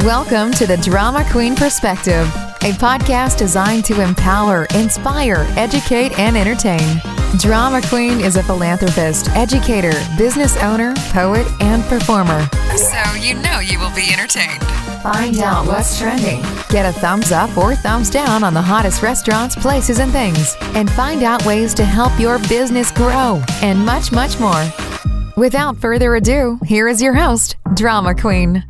Welcome to the Drama Queen Perspective, a podcast designed to empower, inspire, educate, and entertain. Drama Queen is a philanthropist, educator, business owner, poet, and performer. So you know you will be entertained. Find out what's trending. Get a thumbs up or thumbs down on the hottest restaurants, places, and things. And find out ways to help your business grow. And much, much more. Without further ado, here is your host, Drama Queen.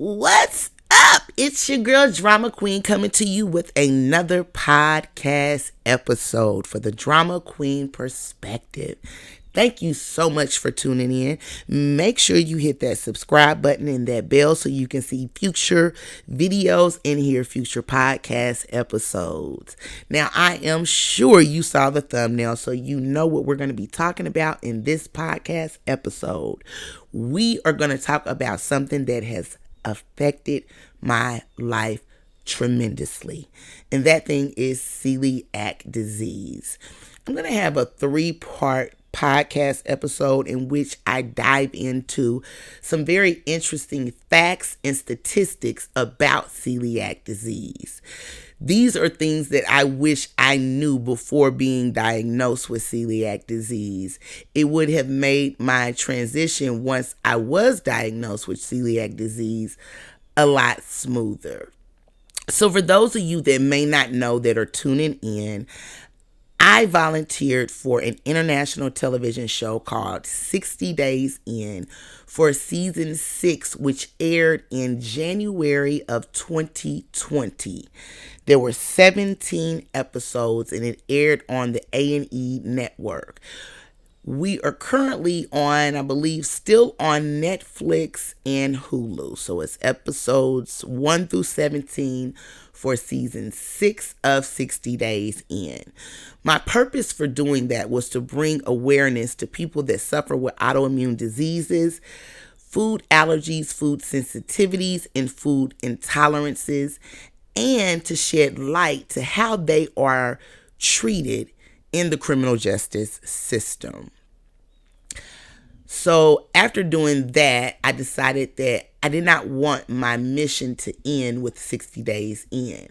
What's up? It's your girl Drama Queen coming to you with another podcast episode for the Drama Queen Perspective. Thank you so much for tuning in. Make sure you hit that subscribe button and that bell so you can see future videos and hear future podcast episodes. Now, I am sure you saw the thumbnail, so you know what we're going to be talking about in this podcast episode. We are going to talk about something that has affected my life tremendously, and that thing is celiac disease. I'm going to have a 3-part podcast episode in which I dive into some very interesting facts and statistics about celiac disease. These are things that I wish I knew before being diagnosed with celiac disease. It would have made my transition once I was diagnosed with celiac disease a lot smoother. So for those of you that may not know that are tuning in, I volunteered for an international television show called 60 Days In for season 6, which aired in January of 2020. There were 17 episodes and it aired on the A&E network. We are currently on, I believe, still on Netflix and Hulu. So it's episodes 1 through 17 for season 6 of 60 Days In. My purpose for doing that was to bring awareness to people that suffer with autoimmune diseases, food allergies, food sensitivities, and food intolerances, and to shed light to how they are treated in the criminal justice system. So after doing that, I decided that I did not want my mission to end with 60 Days In.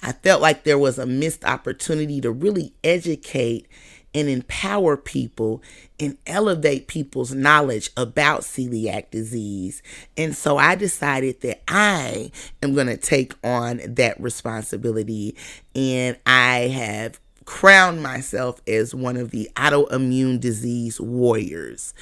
I felt like there was a missed opportunity to really educate and empower people and elevate people's knowledge about celiac disease. And so I decided that I am going to take on that responsibility, and I have crowned myself as one of the autoimmune disease warriors.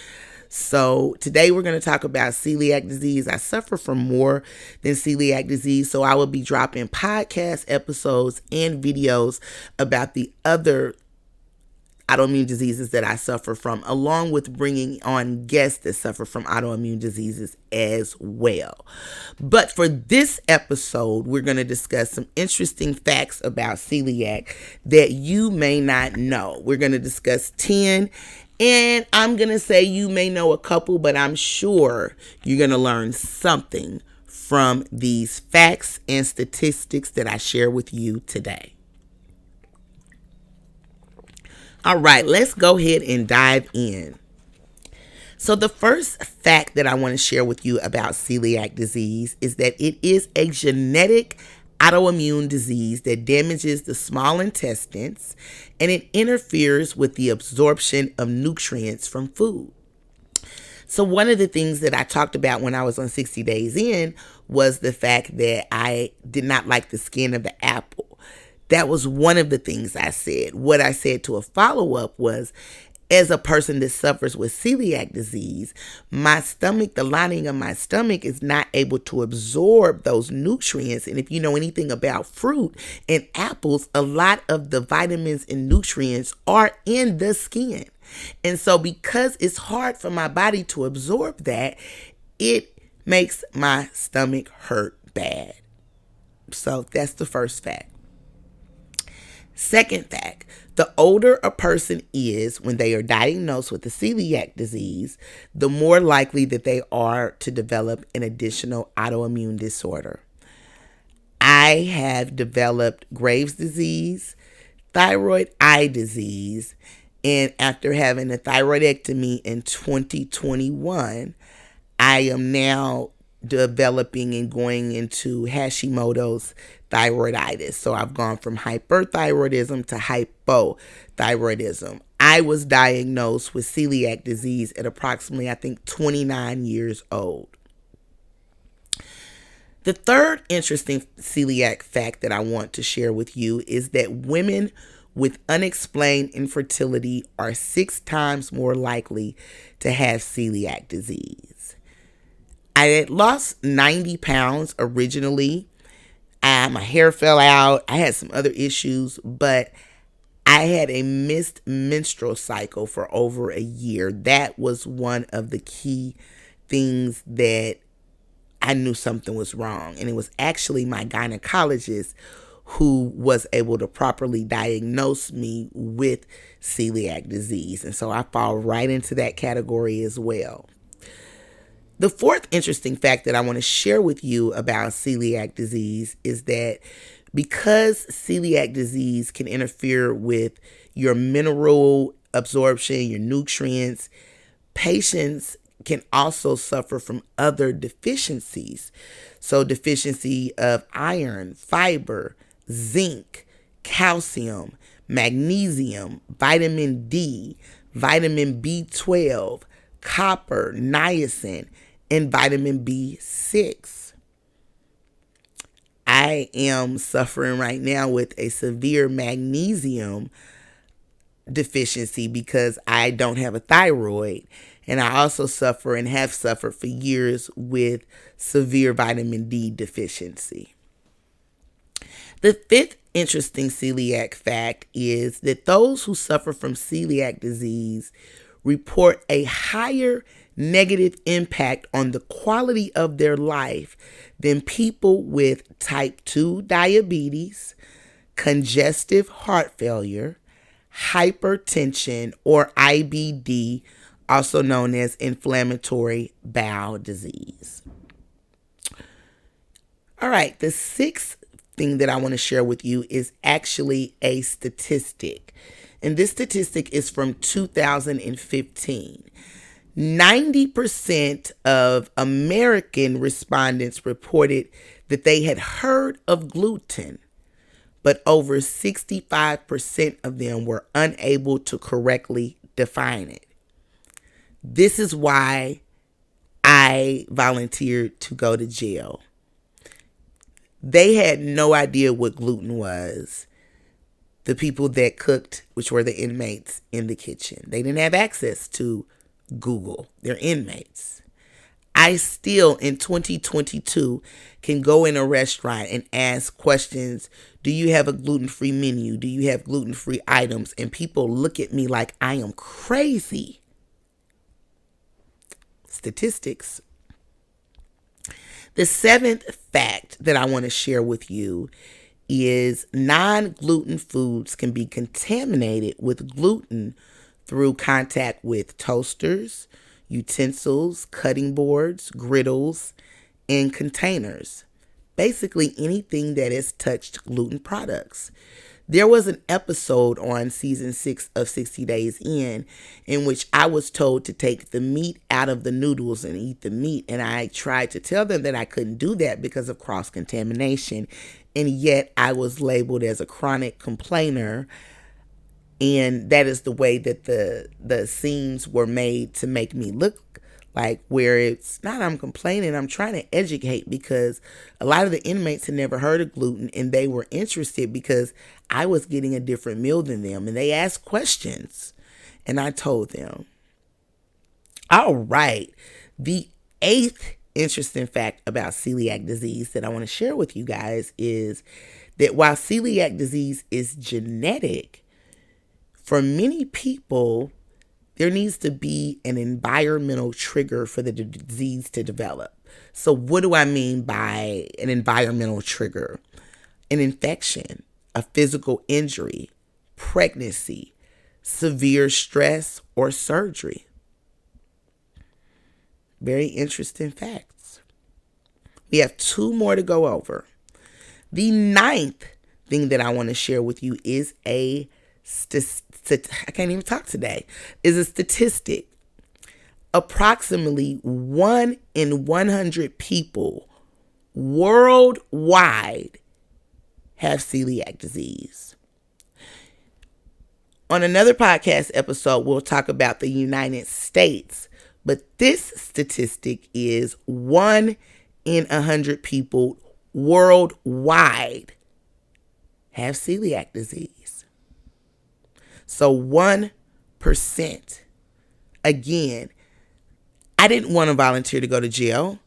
So today we're going to talk about celiac disease. I suffer from more than celiac disease, so I will be dropping podcast episodes and videos about the other autoimmune diseases that I suffer from, along with bringing on guests that suffer from autoimmune diseases as well. But for this episode, we're going to discuss some interesting facts about celiac that you may not know. We're going to discuss 10, and I'm going to say you may know a couple, but I'm sure you're going to learn something from these facts and statistics that I share with you today. All right, let's go ahead and dive in. So the first fact that I want to share with you about celiac disease is that it is a genetic autoimmune disease that damages the small intestines, and it interferes with the absorption of nutrients from food. So one of the things that I talked about when I was on 60 Days In was the fact that I did not like the skin of the apple. That was one of the things I said. What I said to a follow-up was, as a person that suffers with celiac disease, my stomach, the lining of my stomach is not able to absorb those nutrients. And if you know anything about fruit and apples, a lot of the vitamins and nutrients are in the skin. And so because it's hard for my body to absorb that, it makes my stomach hurt bad. So that's the first fact. Second fact, the older a person is when they are diagnosed with the celiac disease, the more likely that they are to develop an additional autoimmune disorder. I I have developed Graves' disease, thyroid eye disease, and after having a thyroidectomy in 2021, I am now developing and going into Hashimoto's thyroiditis. So I've gone from hyperthyroidism to hypothyroidism. I was diagnosed with celiac disease at approximately, I think, 29 years old. The third interesting celiac fact that I want to share with you is that women with unexplained infertility are 6 times more likely to have celiac disease. I had lost 90 pounds originally. My hair fell out. I had some other issues, but I had a missed menstrual cycle for over a year. That was one of the key things that I knew something was wrong. And it was actually my gynecologist who was able to properly diagnose me with celiac disease. And so I fall right into that category as well. The fourth interesting fact that I want to share with you about celiac disease is that because celiac disease can interfere with your mineral absorption, your nutrients, patients can also suffer from other deficiencies. So deficiency of iron, fiber, zinc, calcium, magnesium, vitamin D, vitamin B12, copper, niacin, and vitamin B6. I am suffering right now with a severe magnesium deficiency because I don't have a thyroid. And I also suffer and have suffered for years with severe vitamin D deficiency. The fifth interesting celiac fact is that those who suffer from celiac disease report a higher negative impact on the quality of their life than people with type 2 diabetes, congestive heart failure, hypertension, or IBD, also known as inflammatory bowel disease. All right, the sixth thing that I want to share with you is actually a statistic. And this statistic is from 2015. 90% of American respondents reported that they had heard of gluten, but over 65% of them were unable to correctly define it. This is why I volunteered to go to jail. They had no idea what gluten was. The people that cooked, which were the inmates in the kitchen, they didn't have access to Google. They're inmates. I still, in 2022, can go in a restaurant and ask questions. Do you have a gluten-free menu? Do you have gluten-free items? And people look at me like I am crazy. Statistics. The seventh fact that I want to share with you is non-gluten foods can be contaminated with gluten through contact with toasters, utensils, cutting boards, griddles, and containers. Basically anything that has touched gluten products. There was an episode on season 6 of 60 Days In which I was told to take the meat out of the noodles and eat the meat. And I tried to tell them that I couldn't do that because of cross-contamination. And yet I was labeled as a chronic complainer. And that is the way that the scenes were made to make me look like, where it's not I'm complaining, I'm trying to educate, because a lot of the inmates had never heard of gluten and they were interested because I was getting a different meal than them, and they asked questions and I told them. All right. The eighth interesting fact about celiac disease that I want to share with you guys is that while celiac disease is genetic, for many people, there needs to be an environmental trigger for the disease to develop. So what do I mean by an environmental trigger? An infection, a physical injury, pregnancy, severe stress, or surgery. Very interesting facts. We have 2 more to go over. The ninth thing that I want to share with you is I can't even talk today, is a statistic. Approximately 1 in 100 people worldwide have celiac disease. On another podcast episode, we'll talk about the United States, but this statistic is 1 in 100 people worldwide have celiac disease. So 1%. Again, I didn't want to volunteer to go to jail.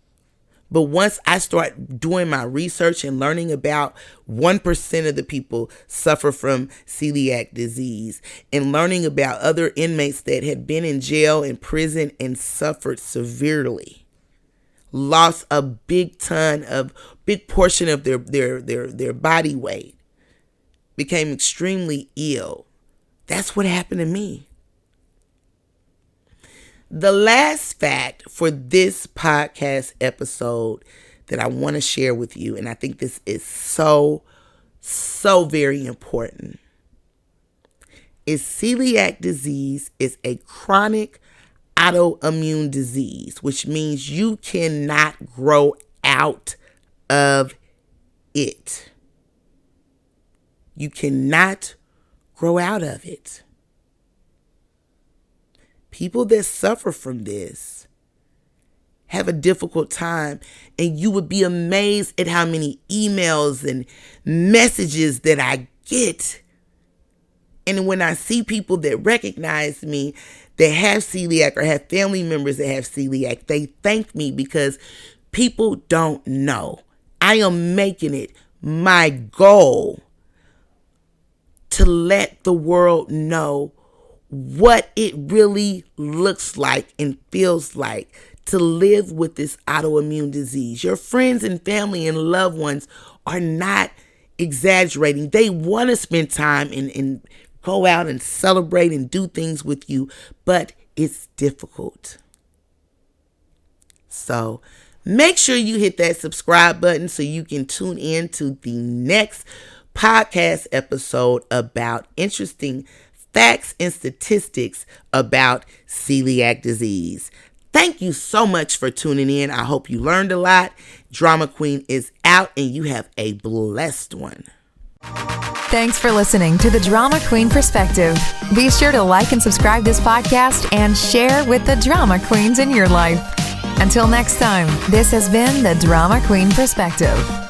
But once I start doing my research and learning about 1% of the people suffer from celiac disease, and learning about other inmates that had been in jail and prison and suffered severely, lost a big portion of their body weight, became extremely ill. That's what happened to me. The last fact for this podcast episode that I want to share with you, and I think this is so very important, is celiac disease is a chronic autoimmune disease, which means you cannot grow out of it. You cannot grow out of it. People that suffer from this have a difficult time, and you would be amazed at how many emails and messages that I get. And when I see people that recognize me, that have celiac or have family members that have celiac, they thank me because people don't know. I am making it my goal to let the world know what it really looks like and feels like to live with this autoimmune disease. Your friends and family and loved ones are not exaggerating. They want to spend time and go out and celebrate and do things with you, but it's difficult. So make sure you hit that subscribe button so you can tune in to the next podcast episode about interesting facts and statistics about celiac disease. Thank you so much for tuning in. I hope you learned a lot. Drama Queen is out, and you have a blessed one. Thanks for listening to the Drama Queen Perspective. Be sure to like and subscribe this podcast and share with the drama queens in your life. Until next time, this has been the Drama Queen Perspective.